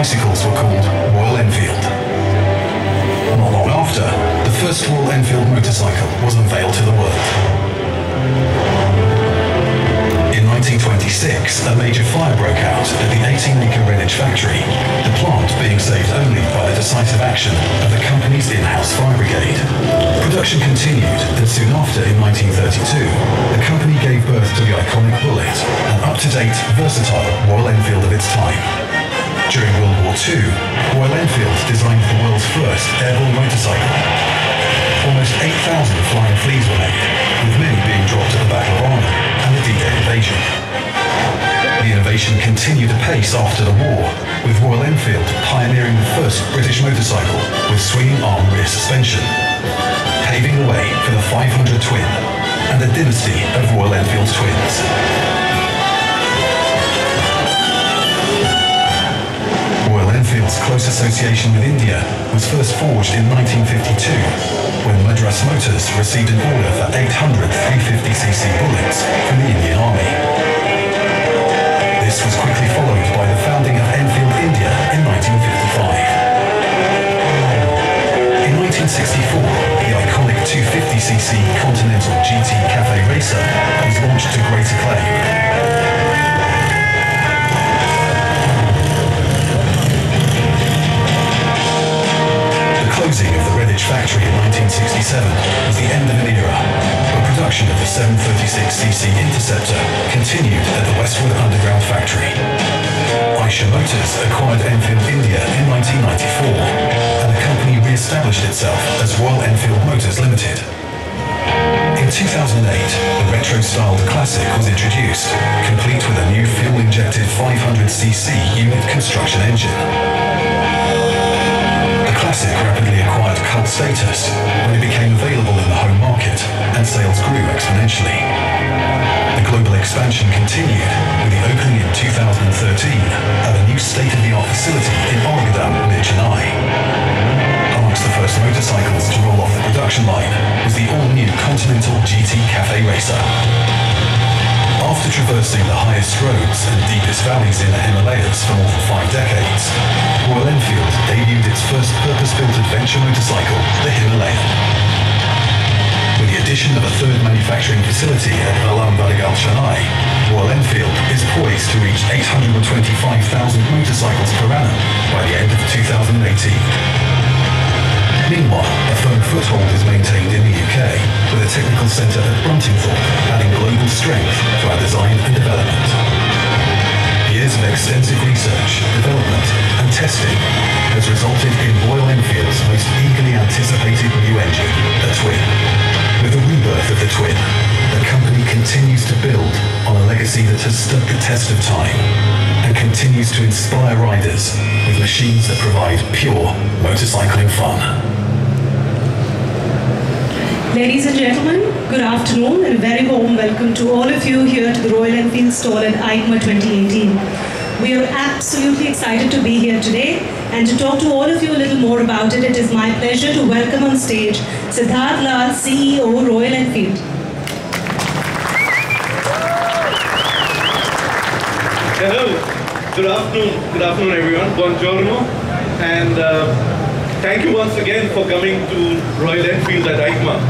bicycles were called Royal Enfield. Not long after, the first Royal Enfield motorcycle was unveiled to the world. In 1926, a major fire broke out at the 18-acre Greenwich factory, the plant being saved only by the decisive action of the company's in-house fire brigade. Production continued, and soon after, in 1932, the company gave birth to the iconic Bullet, an up-to-date, versatile Royal Enfield of its time. During World War II, Royal Enfield designed the world's first airborne motorcycle. Almost 8,000 flying fleas were made, with many being dropped at the Battle of Arnhem and the D-Day invasion. The innovation continued apace after the war, with Royal Enfield pioneering the first British motorcycle with swinging arm rear suspension, paving the way for the 500 Twin and the dynasty of Royal Enfield twins. Royal Enfield's close association with India was first forged in 1952, when Madras Motors received an order for 800 350cc bullets from the Indian Army. This was quickly followed by the founding of Enfield India in 1955. In 1964, the iconic 250cc Continental GT Cafe Racer was launched to great acclaim. Closing of the Greenwich factory in 1967 was the end of an era, but production of the 736cc Interceptor continued at the Westwood Underground factory. EICMA Motors acquired Enfield India in 1994, and the company re-established itself as Royal Enfield Motors Limited. In 2008, the retro-styled Classic was introduced, complete with a new fuel-injected 500cc unit construction engine. Classic rapidly acquired cult status when it became available in the home market and sales grew exponentially. The global expansion continued with the opening in 2013 of a new state-of-the-art facility in Oregadam, near Chennai. Amongst the first motorcycles to roll off the production line was the all-new Continental GT Cafe Racer. After traversing the highest roads and deepest valleys in the Himalayas for more than 5 decades, Royal Enfield debuted its first purpose-built adventure motorcycle, the Himalayan. With the addition of a third manufacturing facility at Alam Badagal, Chennai, Royal Enfield is poised to reach 825,000 motorcycles per annum by the end of 2018. Meanwhile, a firm foothold is maintained in the UK, with a technical centre at Bruntingthorpe adding global strength to our design and development. Years of extensive research, development and testing has resulted in Royal Enfield's most eagerly anticipated new engine, the Twin. With the rebirth of the Twin, the company continues to build on a legacy that has stood the test of time and continues to inspire riders with machines that provide pure motorcycling fun. Ladies and gentlemen, good afternoon and a very warm welcome to all of you here to the Royal Enfield stall at EICMA 2018. We are absolutely excited to be here today and to talk to all of you a little more about it. It is my pleasure to welcome on stage Siddharth Lal, CEO, Royal Enfield. Hello, good afternoon everyone, buongiorno, and thank you once again for coming to Royal Enfield at EICMA.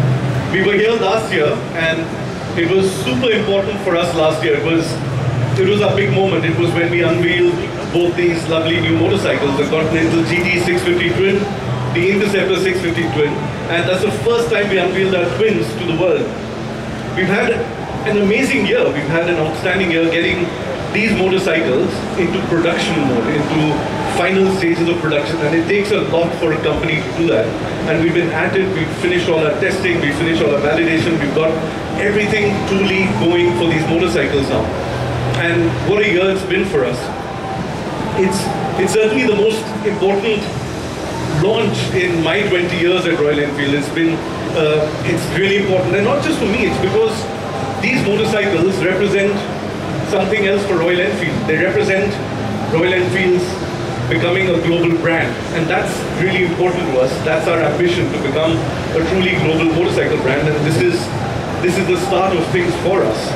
We were here last year and it was super important for us last year. It was a big moment. It was when we unveiled both these lovely new motorcycles, the Continental GT 650 Twin, the Interceptor 650 Twin, and that's the first time we unveiled our twins to the world. We've had an amazing year. We've had an outstanding year getting these motorcycles into production mode, into final stages of production, and it takes a lot for a company to do that. And we've been at it, we've finished all our testing, we've finished all our validation, we've got everything truly going for these motorcycles now. And what a year it's been for us. It's certainly the most important launch in my 20 years at Royal Enfield. It's really important, and not just for me, it's because these motorcycles represent something else for Royal Enfield. They represent Royal Enfield's becoming a global brand, and that's really important to us. That's our ambition, to become a truly global motorcycle brand, and this is the start of things for us.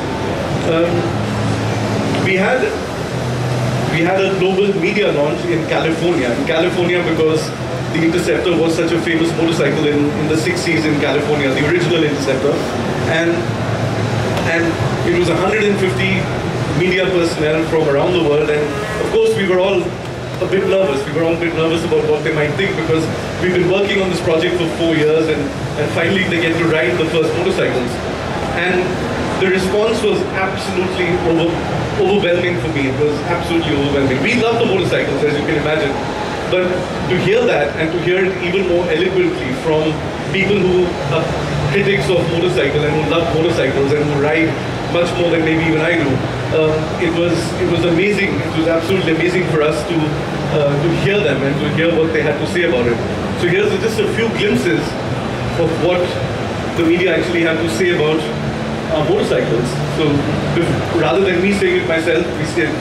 We we had a global media launch in California. In California because the Interceptor was such a famous motorcycle in the 60s in California, the original Interceptor. And it was 150 media personnel from around the world, and of course we were all a bit nervous. We were all a bit nervous about what they might think, because we've been working on this project for 4 years, and finally they get to ride the first motorcycles. And the response was absolutely overwhelming for me. It was absolutely overwhelming. We love the motorcycles, as you can imagine, but to hear that and to hear it even more eloquently from people who are critics of motorcycle and who love motorcycles and who ride much more than maybe even I do, it was amazing. It was absolutely amazing for us to hear them and to hear what they had to say about it. So here's just a few glimpses of what the media actually had to say about motorcycles. So rather than me saying it myself, we said,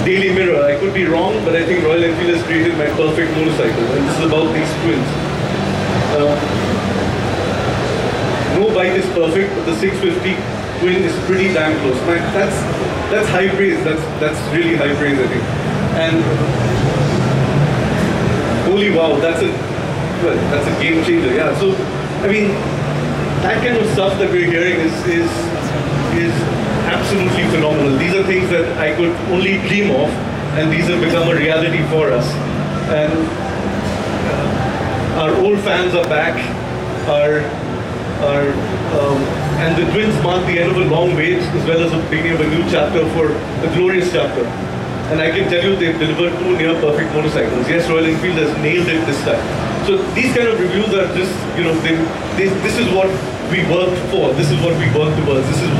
Daily Mirror, I could be wrong, but I think Royal Enfield has created my perfect motorcycle, and this is about these twins. No bike is perfect, but the 650 twin is pretty damn close. Man, that's high praise. That's really high praise, I think. And holy wow, that's a game changer. Yeah. So I mean, that kind of stuff that we're hearing is absolutely phenomenal. These are things that I could only dream of, and these have become a reality for us. And our old fans are back. And the twins mark the end of a long wait, as well as the beginning of a new chapter, for a glorious chapter. And I can tell you they've delivered 2 near-perfect motorcycles. Yes, Royal Enfield has nailed it this time. So these kind of reviews are just, you know, this is what we worked for. This is what we work towards. This is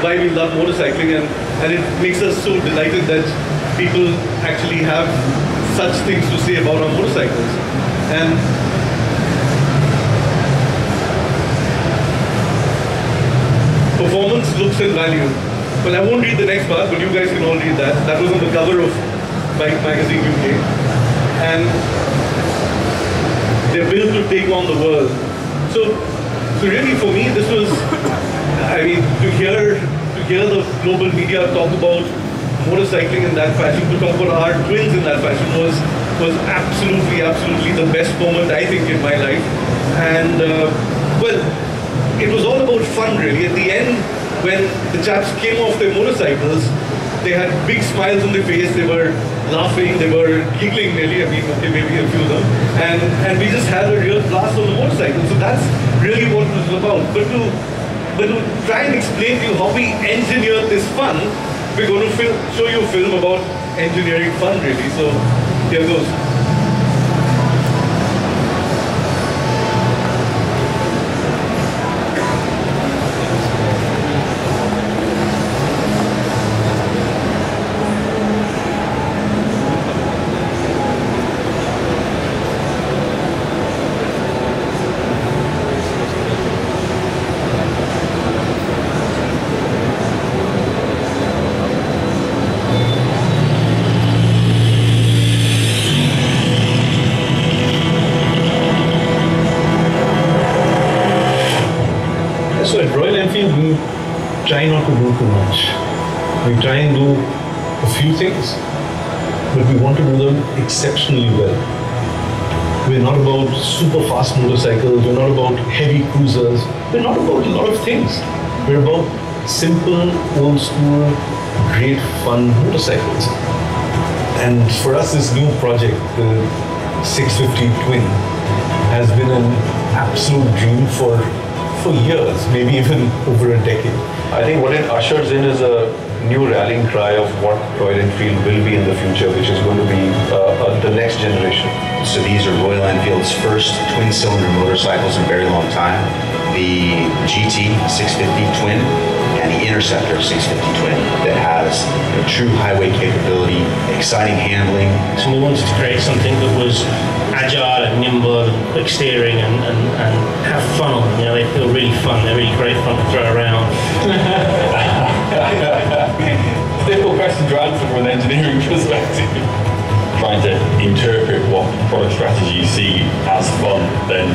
why we love motorcycling, and it makes us so delighted that people actually have such things to say about our motorcycles. And performance, looks and value. Well, I won't read the next part, but you guys can all read that. That was on the cover of Bike Magazine UK. And they're built to take on the world. So really for me, this was, I mean, to hear the global media talk about motorcycling in that fashion, to talk about our twins in that fashion was absolutely the best moment, I think, in my life. And well, it was all about fun, really. At the end, when the chaps came off their motorcycles, they had big smiles on their face, they were laughing, they were giggling nearly, I mean, okay, maybe a few of them, and we just had a real blast on the motorcycle. So that's really what it was about. But to try and explain to you how we engineered this fun, we're going to show you a film about engineering fun, really. So here goes. So at Royal Enfield, we try not to do too much. We try and do a few things, but we want to do them exceptionally well. We're not about super fast motorcycles, we're not about heavy cruisers, we're not about a lot of things. We're about simple, old school, great fun motorcycles. And for us, this new project, the 650 Twin, has been an absolute dream for years, maybe even over a decade. I think what it ushers in is a new rallying cry of what Royal Enfield will be in the future, which is going to be the next generation. So these are Royal Enfield's first twin-cylinder motorcycles in a very long time. The GT 650 Twin and the Interceptor 650 Twin that has true highway capability, exciting handling. So we wanted to create something that was agile and nimble and quick steering and have fun on them. You know, they feel really fun. They're really great fun to throw around. Difficult question to answer from an engineering perspective. Trying to interpret what product strategy you see as fun, then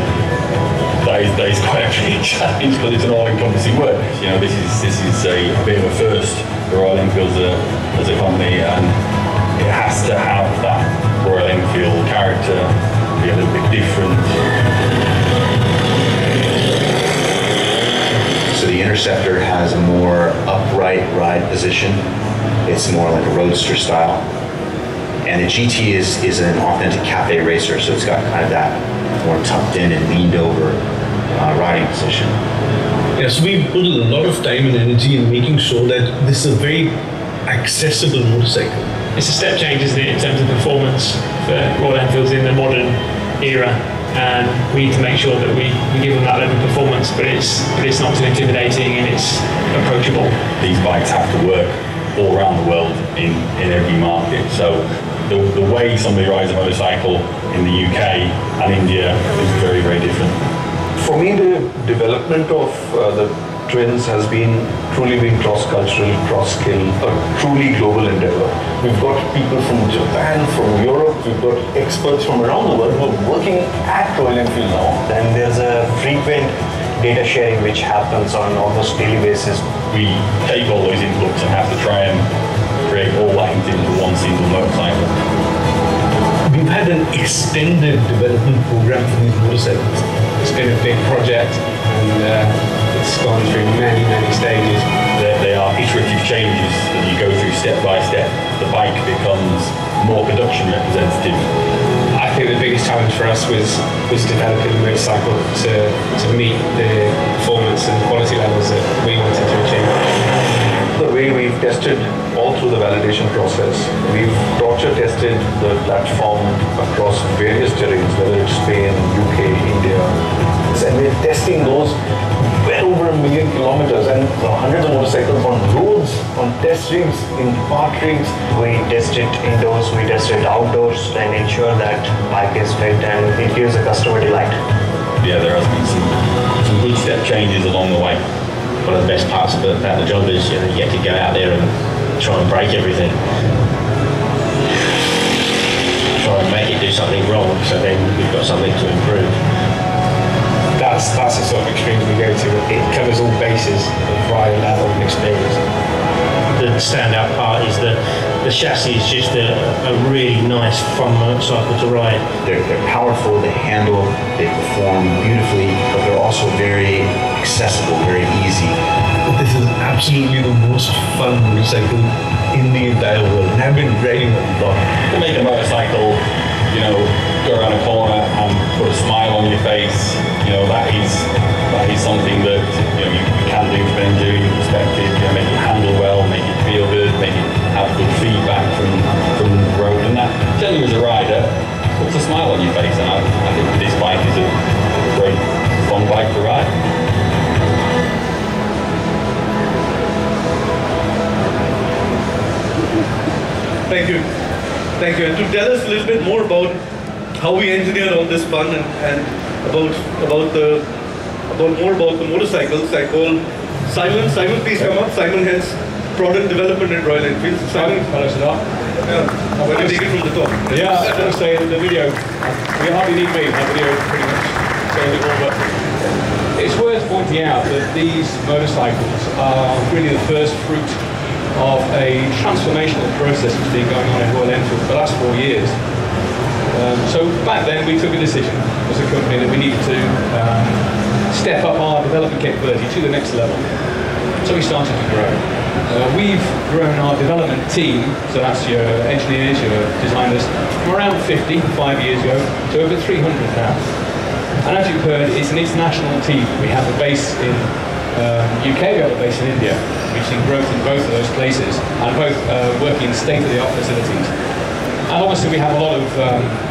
that is quite a big challenge because it's an all-encompassing word. You know, this is a bit of a first for Royal Enfield as a company, and it has to have that Royal Enfield character, be a little bit different. So the Interceptor has a more upright ride position. It's more like a roadster style. And the GT is an authentic cafe racer, so it's got kind of that more tucked in and leaned over riding position. Yes, we put a lot of time and energy in making sure that this is a very accessible motorcycle. It's a step change, isn't it, in terms of performance for Royal Enfields in the modern era, and we need to make sure that we give them that level of performance, but it's not too intimidating and it's approachable. These bikes have to work all around the world in every market, so the way somebody rides a motorcycle in the UK and India is very, very different. For me, the development of the twins has truly been cross-cultural, cross-skill, a truly global endeavor. We've got people from Japan, from Europe, we've got experts from around the world who are working at Royal Enfield now. And there's a frequent data sharing which happens on almost daily basis. We take all those inputs and have to try and create all that into one single motorcycle. We've had an extended development program for these motorcycles. It's been a big project, and it's gone through many, many stages. They are iterative changes that you go through step by step. The bike becomes more production representative. I think the biggest challenge for us was developing the motorcycle to meet the performance and quality levels that we wanted to achieve. The way we've tested all through the validation process, we've torture tested the platform across various terrains, whether it's Spain, UK, India, and we're testing those well over 1 million kilometers and hundreds of motorcycles on roads, on test rigs, in park rigs. We test it indoors, we test it outdoors, and ensure that bike is fit and it gives the customer delight. Yeah, there has been some good step changes along the way. One of the best parts about the job is you get to go out there and try and break everything. Try and make it do something wrong, so then we've got something to improve. That's the sort of extremes we go to. It covers all bases of rider level and experience. The standout part is that the chassis is just a really nice, fun motorcycle to ride. They're powerful, they handle, they perform beautifully, but they're also very accessible, very easy. This is absolutely the most fun motorcycle in the entire world, and I've been riding a lot. To make a motorcycle, go around a corner and put a smile on your face, that is something that you can do from an engineering perspective. Make it handle well, make it feel good, make it have good feedback from the road, and that, tell you as a rider, puts a smile on your face. And I think this bike is a great, fun bike to ride. Thank you. Thank you. And to tell us a little bit more about how we engineered all this fun and about more about the motorcycles, I call Simon. Simon, please come up. Simon heads product development at Royal Enfield. Simon, hello, sir. yeah. Why don't you take it from the top? Yeah, I was going to say in the video, we hardly need me. My video pretty much says it all, but it's worth pointing out that these motorcycles are really the first fruit of a transformational process that's been going on in Royal Enfield for the last 4 years. So back then we took a decision as a company that we needed to step up our development capability to the next level. So we started to grow. We've grown our development team, so that's your engineers, your designers, from around 50 5 years ago to over 300 now. And as you've heard, it's an international team. We have a base in UK, we have a base in India. We've seen growth in both of those places and both working in state-of-the-art facilities. And obviously we have a lot of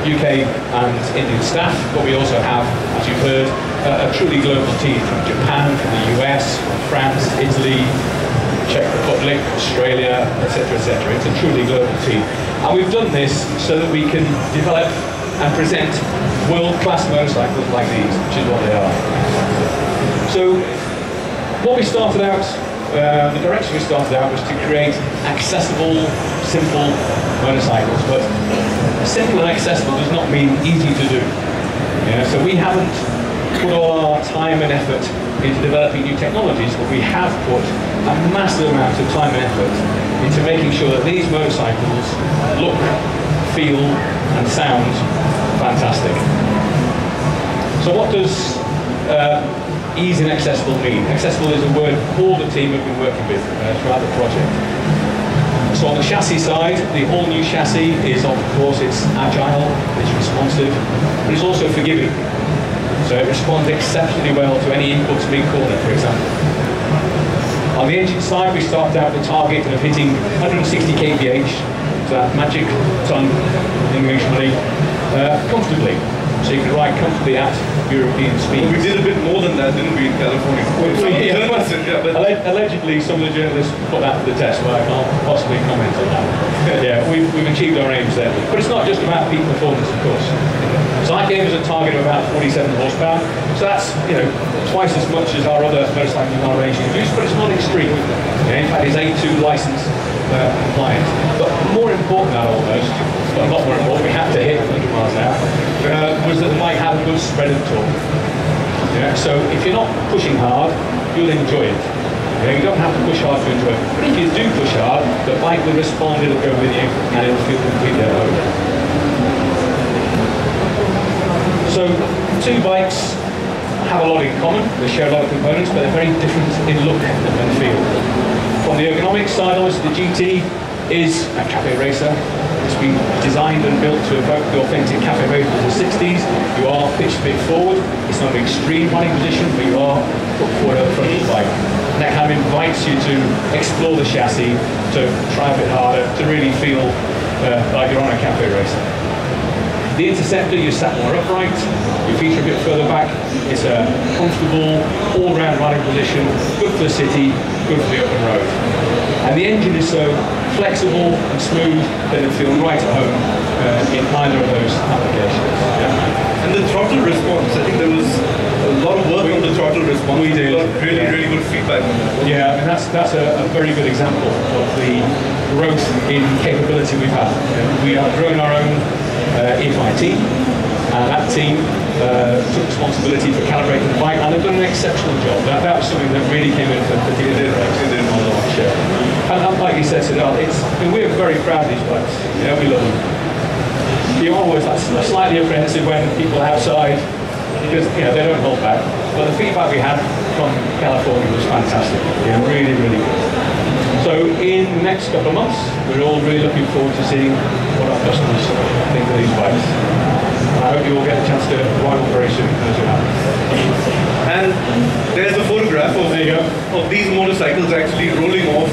UK and Indian staff, but we also have, as you've heard, a truly global team from Japan, from the US, from France, Italy, Czech Republic, Australia, etc., etc. It's a truly global team. And we've done this so that we can develop and present world-class motorcycles like these, which is what they are. So what we started out, the direction we started out was to create accessible, simple motorcycles, but simple and accessible does not mean easy to do. So we haven't put all our time and effort into developing new technologies, but we have put a massive amount of time and effort into making sure that these motorcycles look, feel and sound fantastic. So what does easy and accessible mean? Accessible is a word all the team have been working with throughout the project. So on the chassis side, the all-new chassis is, of course, it's agile, it's responsive, but it's also forgiving. So it responds exceptionally well to any inputs mid-corner, for example. On the engine side, we started out with a target of hitting 160 kph, so that magic ton in English money, comfortably. So you can ride comfortably at European speeds. We did a bit more than that, didn't we, in California? Allegedly, some of the journalists put that to the test, but I can't possibly comment on that. Yeah, we've achieved our aims there. But it's not just about peak performance, of course. So I gave us a target of about 47 horsepower. So that's, twice as much as our other motorcycles in our range use, but it's not extreme. In fact, it's A2 license compliant. But more important than almost, well, not more important, we had to hit 100 miles an hour, was that the bike had a good spread of torque. Yeah? So if you're not pushing hard, you'll enjoy it. You don't have to push hard to enjoy it. But if you do push hard, the bike will respond, it'll go with you, and it'll feel completely at home. So two bikes have a lot in common. They share a lot of components, but they're very different in look and feel. From the ergonomics side, obviously the GT is a cafe racer. It's been designed and built to evoke the authentic cafe racer of the 60s. You are pitched a bit forward. It's not an extreme riding position, but you are put forward at the front of the bike. And that kind of invites you to explore the chassis, to try a bit harder, to really feel like you're on a cafe racer. The Interceptor, you're sat more upright, your feet are a bit further back. It's a comfortable, all-round riding position, good for the city, good for the open road. And the engine is so flexible and smooth that it'll feel right at home in either of those applications. Yeah. And the throttle response, I think there was a lot of work on the throttle response. We did. Got really good feedback on that. Yeah, I mean, that's a very good example of the growth in capability we've had. We are growing our own EICMA team, and that team took responsibility for calibrating the bike, and they've done an exceptional job. That was something that really came in for the did on the launch. And like you said, we're very proud of these bikes. We love them. You're always slightly apprehensive when people are outside, because they don't hold back. But the feedback we had from California was fantastic. Really good. So in the next couple of months, we're all really looking forward to seeing what our customers think of these bikes. I hope you all get a chance to ride one very soon as you have. And there's a photograph of these motorcycles actually rolling off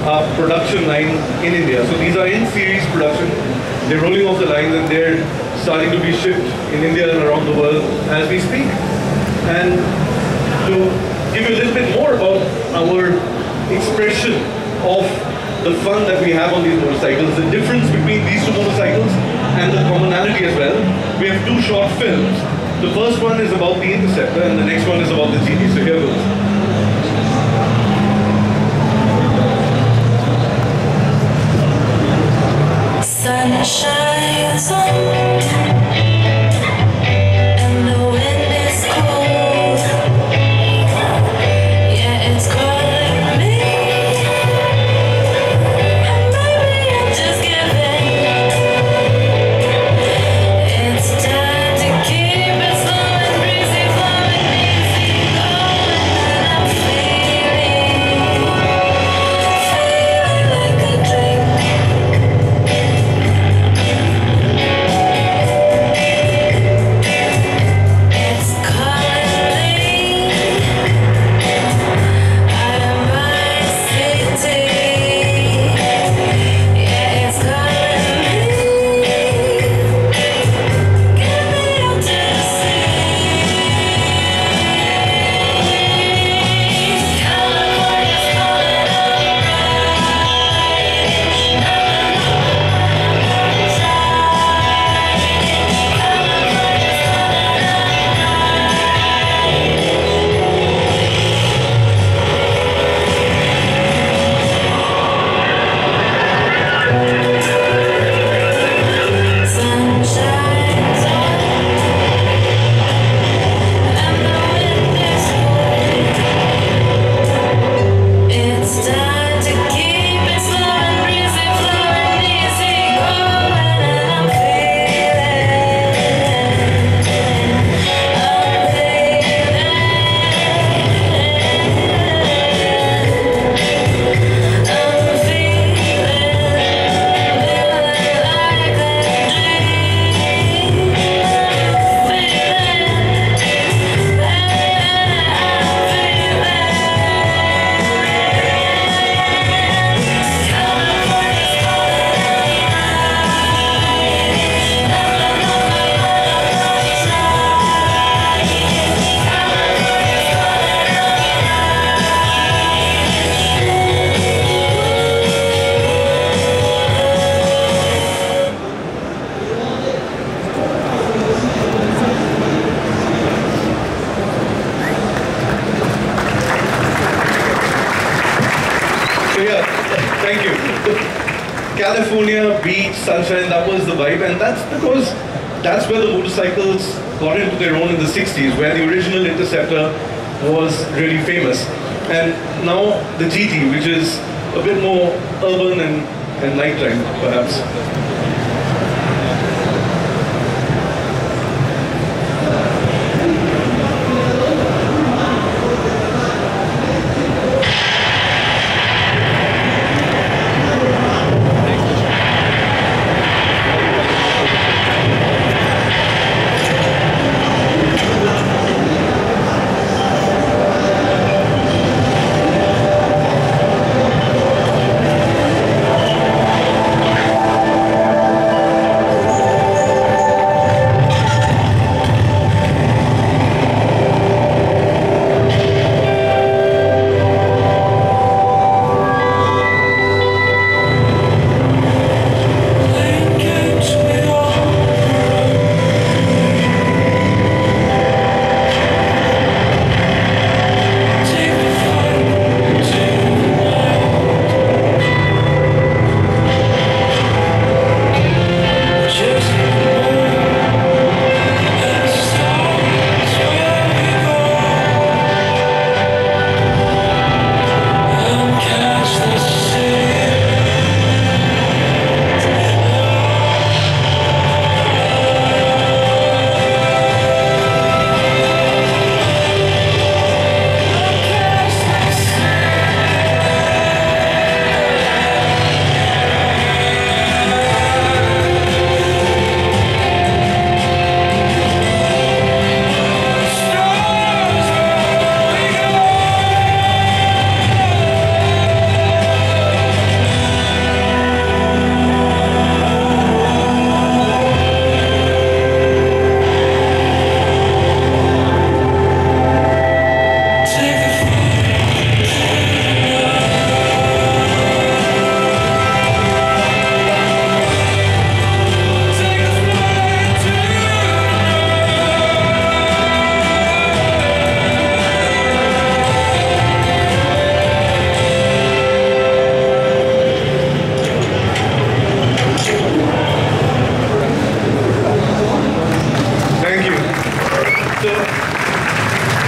our production line in India. So these are in series production. They're rolling off the lines and they're starting to be shipped in India and around the world as we speak. And to give you a little bit more about our expression of the fun that we have on these motorcycles, the difference between these two motorcycles and the commonality as well. We have two short films. The first one is about the Interceptor and the next one is about the GT. So here goes. Sun shines on. California, beach, sunshine, that was the vibe, and that's because that's where the motorcycles got into their own in the 60s, where the original Interceptor was really famous. And now the GT, which is a bit more urban and nighttime, perhaps.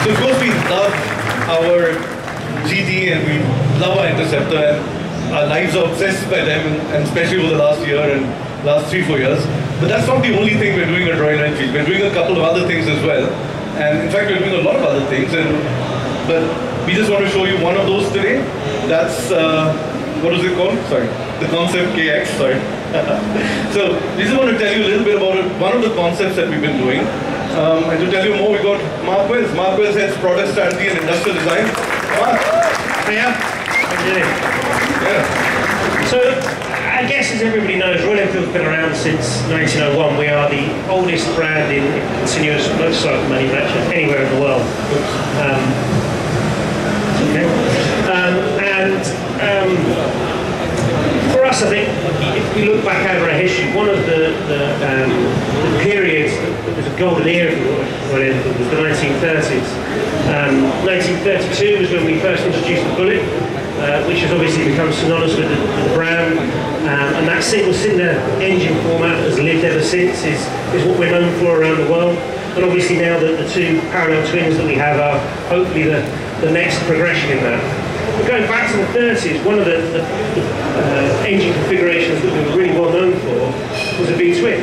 So of course we love our GT and we love our Interceptor, and our lives are obsessed by them, and especially over the last year and last 3-4 years. But that's not the only thing we're doing at Royal Enfield. We're doing a couple of other things as well. And in fact, we're doing a lot of other things. But we just want to show you one of those today. That's, what is it called? Sorry. The Concept KX, sorry. So we just want to tell you a little bit about one of the concepts that we've been doing. And to tell you more, we got Mark Wells. Mark Wells heads Product Strategy and Industrial Design. Mark. Hiya. How are you doing? Yeah. So, I guess as everybody knows, Royal Enfield's been around since 1901. We are the oldest brand in continuous motorcycle manufacture anywhere in the world. For us, I think, if we look back over our history, one of the periods that was a golden era for Royal Enfield was the 1930s. 1932 was when we first introduced the Bullet, which has obviously become synonymous with the brand, and that single-cylinder engine format has lived ever since, is what we're known for around the world. And obviously now the two parallel twins that we have are hopefully the next progression in that. But going back to the 30s, one of the engine configurations that we were really well known for was a V-twin.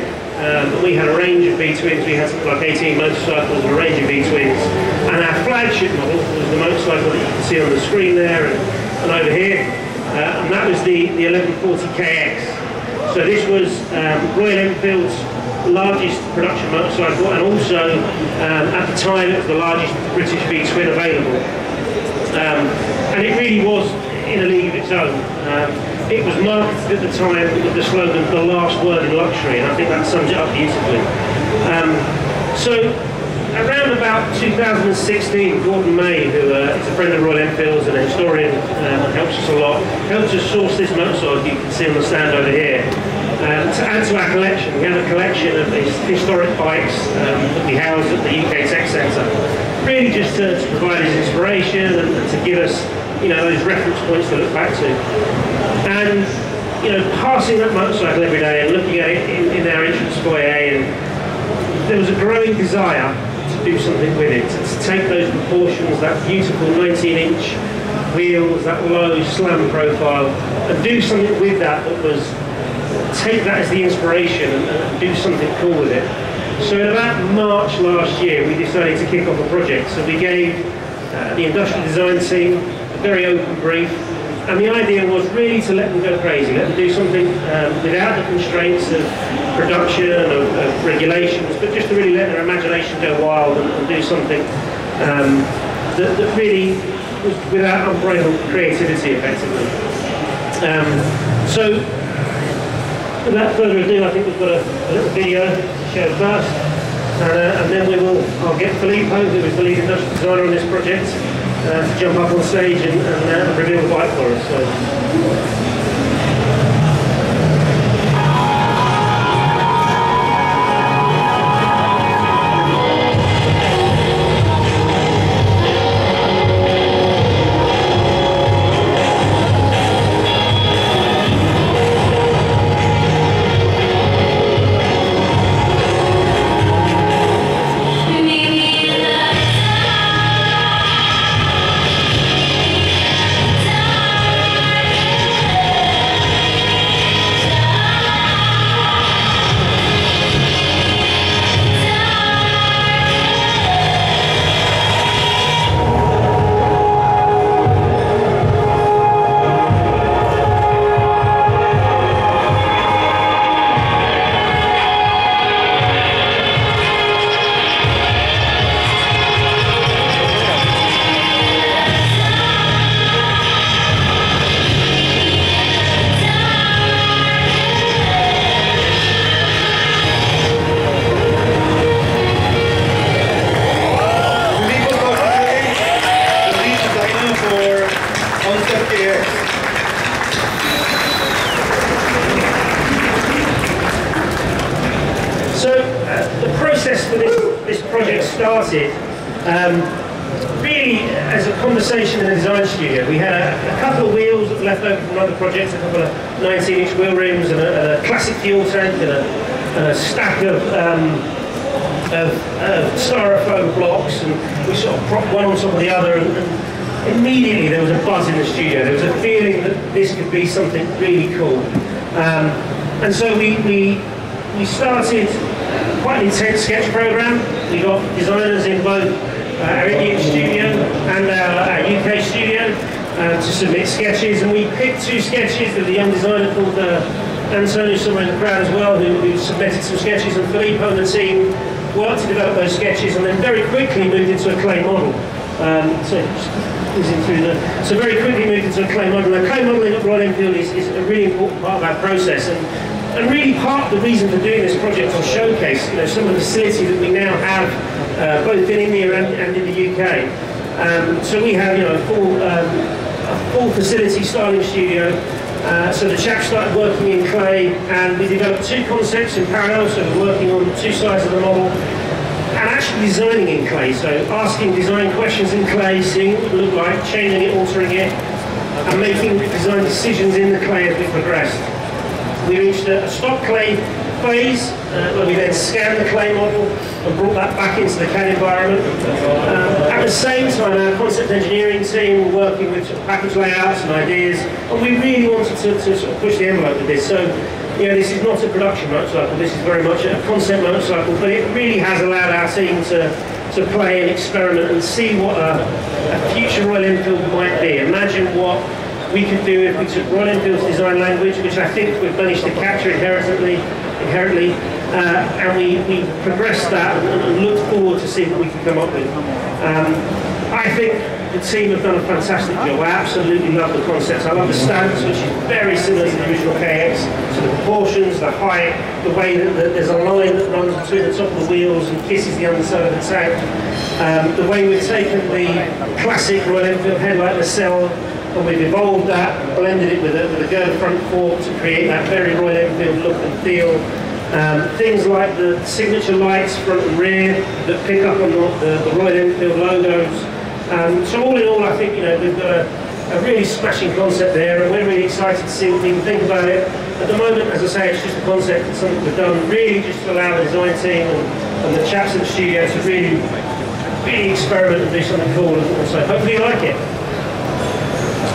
We had a range of V-twins. We had something like 18 motorcycles and a range of V-twins. And our flagship model was the motorcycle that you can see on the screen there and over here. And that was the 1140KX. So this was Royal Enfield's largest production motorcycle, and also at the time it was the largest British V-twin available. And it really was in a league of its own. It was marketed at the time with the slogan, "The last word in luxury," and I think that sums it up beautifully. So around about 2016, Gordon May, who is a friend of Royal Enfield's and a historian and helps us a lot, helped us source this motorcycle you can see on the stand over here. To add to our collection, we have a collection of these historic bikes that we house at the UK Tech Centre, really just to provide us inspiration and to give us, those reference points to look back to. And passing that motorcycle every day and looking at it in our entrance foyer, and there was a growing desire to do something with it, to take those proportions, that beautiful 19-inch wheels, that low slam profile, and do something with that was take that as the inspiration and do something cool with it. So in about March last year, we decided to kick off a project. So we gave the industrial design team a very open brief, and the idea was really to let them go crazy, let them do something without the constraints of production, of regulations, but just to really let their imagination go wild and do something that really was without unbridled creativity, effectively. So without further ado, I think we've got a little video to show first, and then I'll get Filippo, who is the lead industrial designer on this project, to jump up on stage and reveal the bike for us. So. Really, as a conversation in the design studio, we had a couple of wheels that were left over from other projects, a couple of 19-inch wheel rims and a classic fuel tank and a stack of styrofoam blocks, and we sort of propped one on top of the other, and immediately there was a buzz in the studio. There was a feeling that this could be something really cool. And so we started quite an intense sketch program. We got designers in both our Indian studio and our UK studio to submit sketches, and we picked two sketches with a young designer called Antonio, somewhere in the crowd as well, who submitted some sketches, and Filippo and the team worked to develop those sketches, and then very quickly moved into a clay model. So very quickly moved into a clay model. Now, clay modelling at Royal Enfield is a really important part of our process, and really part of the reason for doing this project was showcase some of the facility that we now have both in India and in the UK. So we have a full facility styling studio. So the chaps started working in clay, and we developed two concepts in parallel. So we're working on two sides of the model and actually designing in clay. So asking design questions in clay, seeing what it would look like, changing it, altering it, and making design decisions in the clay as we progressed. We reached a stop clay phase where we then scanned the clay model and brought that back into the CAD environment. At the same time, our concept engineering team were working with sort of package layouts and ideas, and we really wanted to sort of push the envelope with this. So, this is not a production motorcycle, this is very much a concept motorcycle, but it really has allowed our team to play and experiment and see what a future Royal Enfield might be. Imagine what we could do if we took Royal Enfield's design language, which I think we've managed to capture inherently, and we progressed that and looked forward to see what we can come up with. I think the team have done a fantastic job. I absolutely love the concepts. I love the stance, which is very similar to the original KX. So the proportions, the height, the way that there's a line that runs between the top of the wheels and kisses the underside of the tank. The way we've taken the classic Royal Enfield headlight nacelle, and we've evolved that, blended it with a girder front fork to create that very Royal Enfield look and feel. Things like the signature lights front and rear that pick up on the Royal Enfield logos. So all in all, I think we've got a a really smashing concept there, and we're really excited to see what people think about it. At the moment, as I say, it's just a concept. It's something we've done really just to allow the design team and the chaps at the studio to really experiment and do something cool, and so hopefully you like it.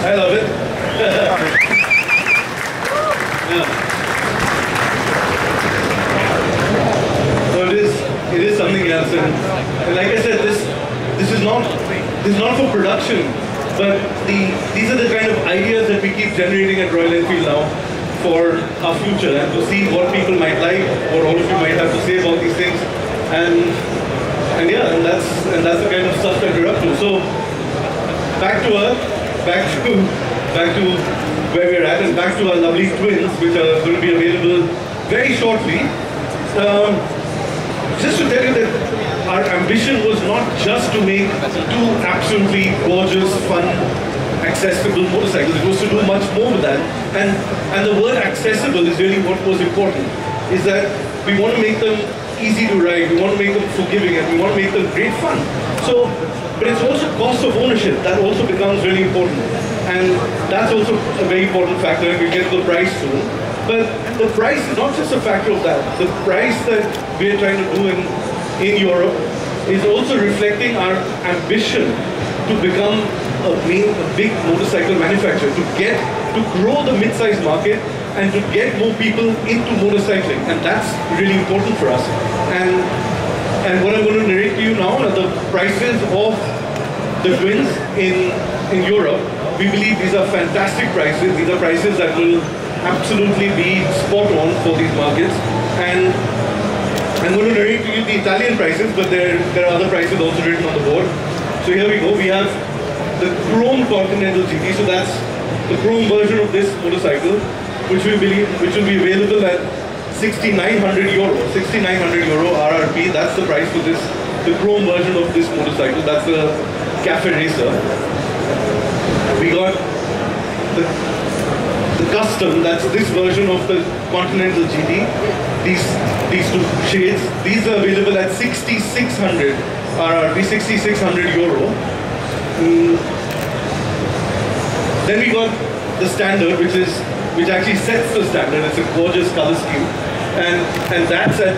I love it. So it is something else, and like I said, this is not for production, but these are the kind of ideas that we keep generating at Royal Enfield now for our future, and to see what people might like, what all of you might have to say about these things, and that's the kind of stuff that we're up to. So back to earth, back to where we're at, and back to our lovely twins, which are going to be available very shortly. Just to tell you that our ambition was not just to make two absolutely gorgeous, fun, accessible motorcycles. It was to do much more with that. And the word accessible is really what was important, is that we want to make them easy to ride, we want to make them forgiving, and we want to make them great fun. So, but it's also cost of ownership, that also becomes really important. And that's also a very important factor, and we'll get to the price soon. But the price is not just a factor of that. The price that we're trying to do in Europe is also reflecting our ambition to become a big motorcycle manufacturer, to grow the mid-size market and to get more people into motorcycling, and that's really important for us. And what I'm going to narrate to you now are the prices of the twins in Europe. We believe these are fantastic prices. These are prices that will absolutely be spot on for these markets. And I'm going to narrate to you the Italian prices, but there are other prices also written on the board. So here we go. We have the Chrome Continental GT. So that's the Chrome version of this motorcycle, which will be available at 6,900 euro. 6,900 euro RRP. That's the price for this, the Chrome version of this motorcycle. That's the Cafe Racer. We got the custom, that's this version of the Continental GT. These two shades, these are available at 6,600 RRP, 6,600 euro. Then we got the standard, which actually sets the standard. It's a gorgeous color scheme, and that's at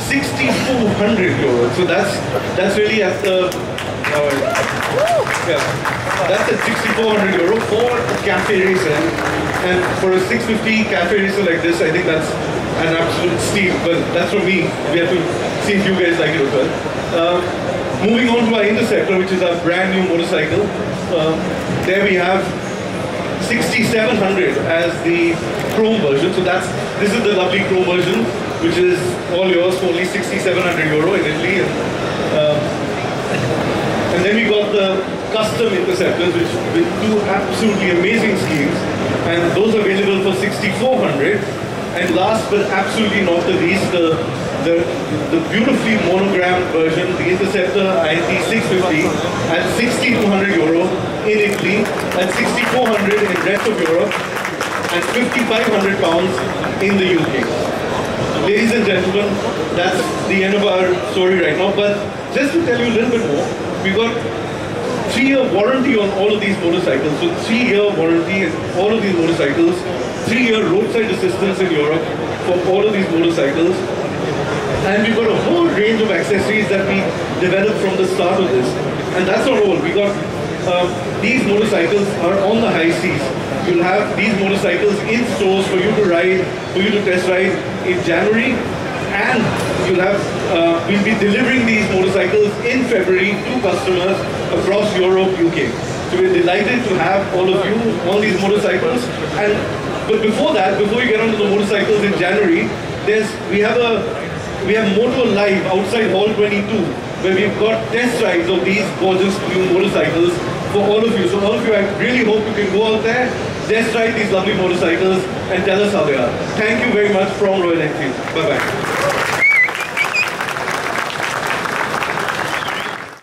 6,400 euro. So that's really at the that's at 6,400 euro for a Cafe Racer, and for a 650 Cafe Racer like this, I think that's an absolute steal. But that's from me. We have to see if you guys like it as well. Moving on to our Interceptor, which is our brand new motorcycle. There we have 6,700 as the Chrome version. So this is the lovely Chrome version, which is all yours for only 6,700 euro in Italy. And then we got the custom Interceptors, which with two absolutely amazing schemes, and those are available for 6,400. And last but absolutely not the least, the beautifully monogrammed version, the Interceptor IT 650 at 6,200 euro in Italy, at 6,400 in the rest of Europe, and 5,500 pounds in the UK. Ladies and gentlemen, that's the end of our story right now. But just to tell you a little bit more, we got 3-year warranty on all of these motorcycles. So 3-year warranty on all of these motorcycles, 3-year roadside assistance in Europe for all of these motorcycles. And we've got a whole range of accessories that we developed from the start of this. And that's not all. We got these motorcycles are on the high seas. You'll have these motorcycles in stores for you to ride, for you to test ride in January. And you'll have, we'll be delivering these motorcycles in February to customers across Europe, UK. So we're delighted to have all of you on these motorcycles. But before that, before you get onto the motorcycles in January, we have Moto Live outside Hall 22, where we've got test rides of these gorgeous new motorcycles for all of you. So all of you, I really hope you can go out there, test ride these lovely motorcycles and tell us how they are. Thank you very much from Royal Enfield. Bye-bye.